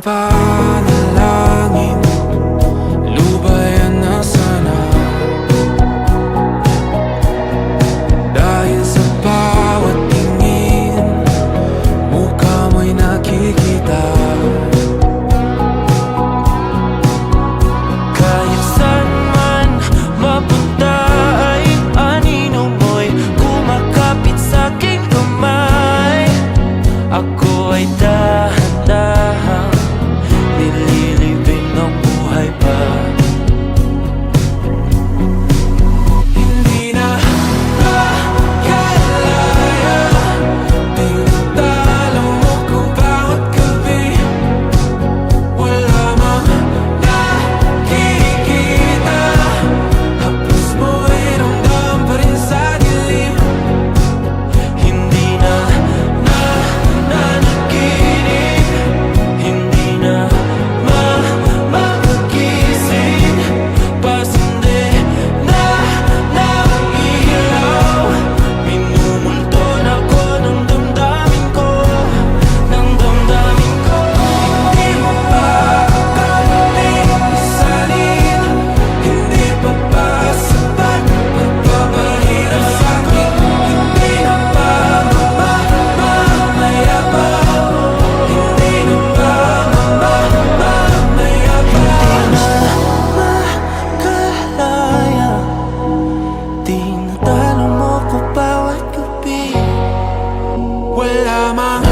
aking panalangin, lubayan na sana. Dahil sa bawat tingin, mukha mo'y nakikita. Kahit saan man mapunta ay anino mo'y kumakapit sa'king kamay. Ako ay dahan-dahang nililibing ng buhay pa. Hindi na makalaya, tinatalo mo ko bawat gabi. Wala mang nakikita, hapos mo'y ramdam pa rin sa dilim. Hindi na nanaginip, hindi na makagising. Pasindi na ng ilaw, minumulton ako ng damdamin ko, ng damdamin ko. Hindi mo pa akalaing isalin, hindi pa ba sapat magpapahirap sa'kin? Hindi na ba mamayabang? Hindi na ba mamayabang? Makalaya, tinatalo mo ko bawat gabi. Wala mang